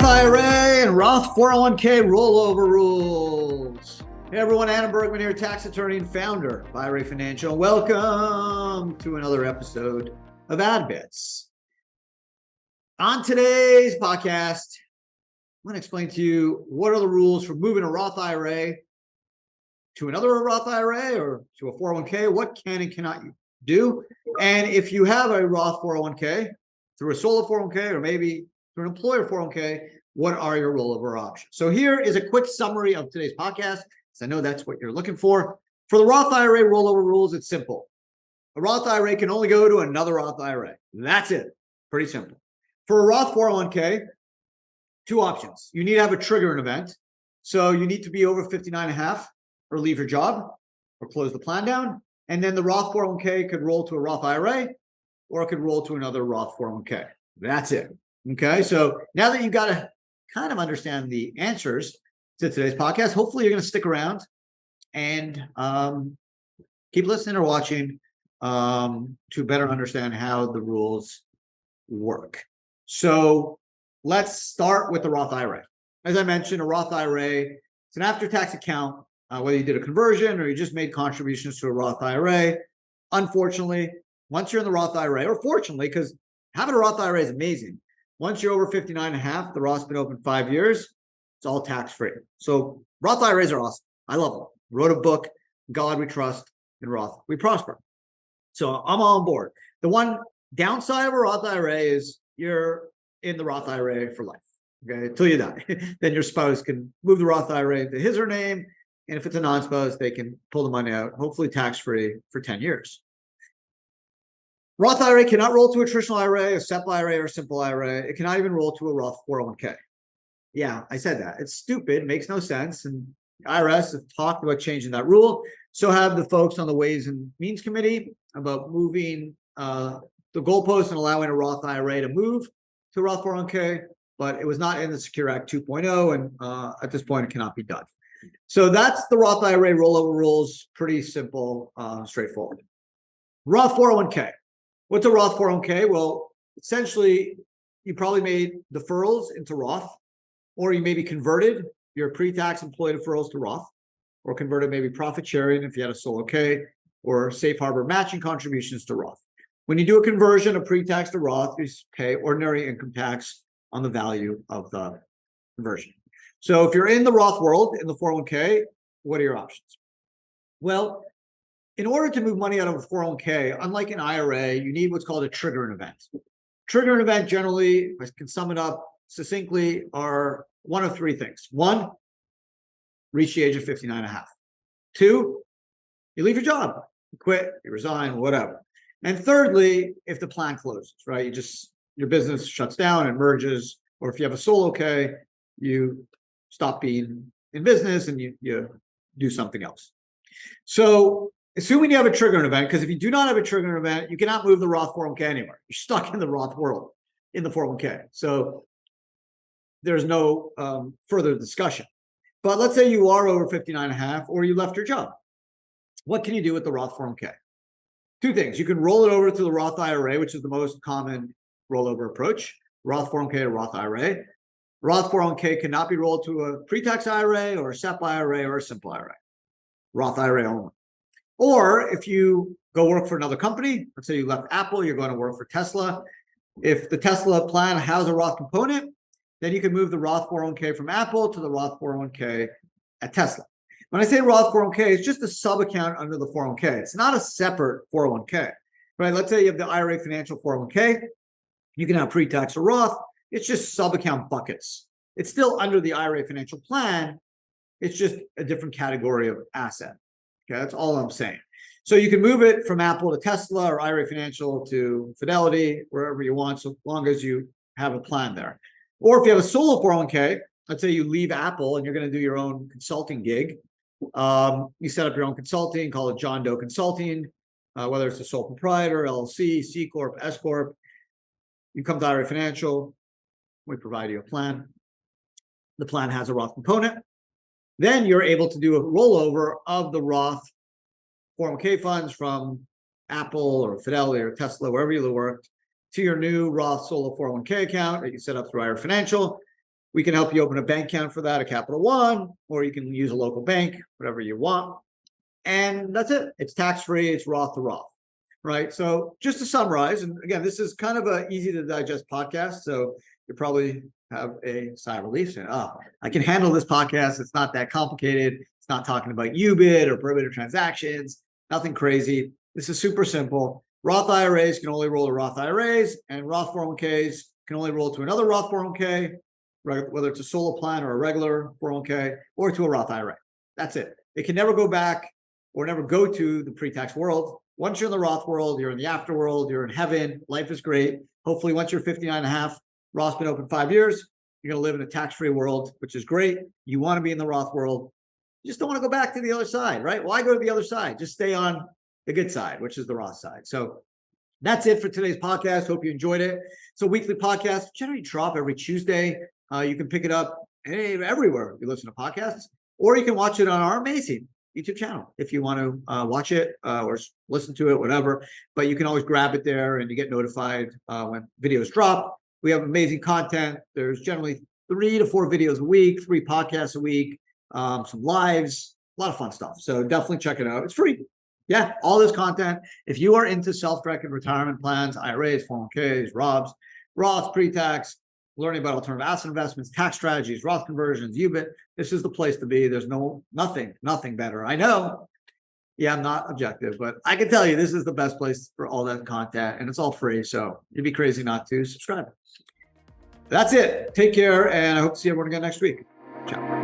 Roth IRA and Roth 401k rollover rules. Hey everyone, Adam Bergman here, tax attorney and founder of IRA Financial. Welcome to another episode of AdBits. On today's podcast, I'm going to explain to you what are the rules for moving a Roth IRA to another Roth IRA or to a 401k. What can and cannot you do? And if you have a Roth 401k through a solo 401k or maybe through an employer 401k, what are your rollover options? So here is a quick summary of today's podcast, because I know that's what you're looking for. For the Roth IRA rollover rules, it's simple. A Roth IRA can only go to another Roth IRA. That's it. Pretty simple. For a Roth 401k, two options. You need to have a triggering event. So you need to be over 59 and a half or leave your job or close the plan down. And then the Roth 401k could roll to a Roth IRA or it could roll to another Roth 401k. That's it. Okay, so now that you've got to kind of understand the answers to today's podcast, hopefully you're going to stick around and keep listening or watching to better understand how the rules work. So let's start with the Roth IRA. As I mentioned, a Roth IRA, it's an after-tax account, whether you did a conversion or you just made contributions to a Roth IRA. Unfortunately, once you're in the Roth IRA, or fortunately, because having a Roth IRA is amazing. Once you're over 59 and a half, the Roth's been open 5 years, it's all tax-free. So Roth IRAs are awesome. I love them. Wrote a book, God We Trust, in Roth We Prosper. So I'm all on board. The one downside of a Roth IRA is you're in the Roth IRA for life, okay, until you die. Then your spouse can move the Roth IRA into his or her name, and if it's a non-spouse, they can pull the money out, hopefully tax-free for 10 years. Roth IRA cannot roll to a traditional IRA, a SEP IRA, or a simple IRA. It cannot even roll to a Roth 401k. Yeah, I said that. It's stupid, makes no sense. And IRS have talked about changing that rule. So have the folks on the Ways and Means Committee about moving the goalposts and allowing a Roth IRA to move to Roth 401k, but it was not in the Secure Act 2.0, and at this point, it cannot be done. So that's the Roth IRA rollover rules. Pretty simple, straightforward. Roth 401k. What's a Roth 401k? Well, essentially, you probably made deferrals into Roth, or you maybe converted your pre-tax employee deferrals to Roth, or converted maybe profit sharing if you had a solo K, or safe harbor matching contributions to Roth. When you do a conversion of pre-tax to Roth, you pay ordinary income tax on the value of the conversion. So if you're in the Roth world, in the 401k, what are your options? Well, in order to move money out of a 401k, unlike an IRA, you need what's called a triggering event. Triggering event generally, if I can sum it up succinctly, are one of three things. One, reach the age of 59 and a half. Two, you leave your job, you quit, you resign, whatever. And thirdly, if the plan closes, right? Your business shuts down and merges, or if you have a solo K, you stop being in business and you do something else. So assuming you have a triggering event, because if you do not have a triggering event, you cannot move the Roth 401k anywhere. You're stuck in the Roth world in the 401k. So there's no further discussion. But let's say you are over 59 and a half, or you left your job. What can you do with the Roth 401k? Two things. You can roll it over to the Roth IRA, which is the most common rollover approach, Roth 401k to Roth IRA. Roth 401k cannot be rolled to a pre-tax IRA or a SEP IRA or a simple IRA. Roth IRA only. Or if you go work for another company, let's say you left Apple, you're going to work for Tesla. If the Tesla plan has a Roth component, then you can move the Roth 401k from Apple to the Roth 401k at Tesla. When I say Roth 401k, it's just a sub-account under the 401k. It's not a separate 401k, right? Let's say you have the IRA Financial 401k. You can have pre-tax or Roth. It's just sub-account buckets. It's still under the IRA Financial plan. It's just a different category of asset. Okay, that's all I'm saying. So you can move it from Apple to Tesla or IRA Financial to Fidelity, wherever you want, so long as you have a plan there. Or if you have a solo 401k, let's say you leave Apple and you're going to do your own consulting gig. You set up your own consulting, call it John Doe Consulting, whether it's a sole proprietor, LLC, C Corp, S Corp. You come to IRA Financial, we provide you a plan. The plan has a Roth component. Then you're able to do a rollover of the Roth 401k funds from Apple or Fidelity or Tesla, wherever you worked, to your new Roth solo 401k account that you set up through IRA Financial. We can help you open a bank account for that, a Capital One, or you can use a local bank, whatever you want. And that's it. It's tax-free. It's Roth to Roth, right? So just to summarize, and again, this is kind of a easy to digest podcast. So you probably have a sigh of relief saying, oh, I can handle this podcast. It's not that complicated. It's not talking about UBIT or prohibited transactions, nothing crazy. This is super simple. Roth IRAs can only roll to Roth IRAs, and Roth 401ks can only roll to another Roth 401k, whether it's a solo plan or a regular 401k, or to a Roth IRA. That's it. It can never go back or never go to the pre-tax world. Once you're in the Roth world, you're in the afterworld, you're in heaven, life is great. Hopefully, once you're 59 and a half, Roth's been open 5 years, you're going to live in a tax-free world, which is great. You want to be in the Roth world. You just don't want to go back to the other side, right? Why go to the other side? Just stay on the good side, which is the Roth side. So that's it for today's podcast. Hope you enjoyed it. It's a weekly podcast, generally drop every Tuesday. You can pick it up everywhere you listen to podcasts, or you can watch it on our amazing YouTube channel if you want to watch it or listen to it, whatever. But you can always grab it there and you get notified when videos drop. We have amazing content. There's generally 3 to 4 videos a week, 3 podcasts a week, some lives, a lot of fun stuff. So definitely check it out. It's free. Yeah, all this content. If you are into self-directed retirement plans, IRAs, 401ks, Roths, pre-tax, learning about alternative asset investments, tax strategies, Roth conversions, UBIT, this is the place to be. There's nothing better. I know. Yeah, I'm not objective, but I can tell you this is the best place for all that content, and it's all free. So you'd be crazy not to subscribe. That's it. Take care, and I hope to see everyone again next week. Ciao.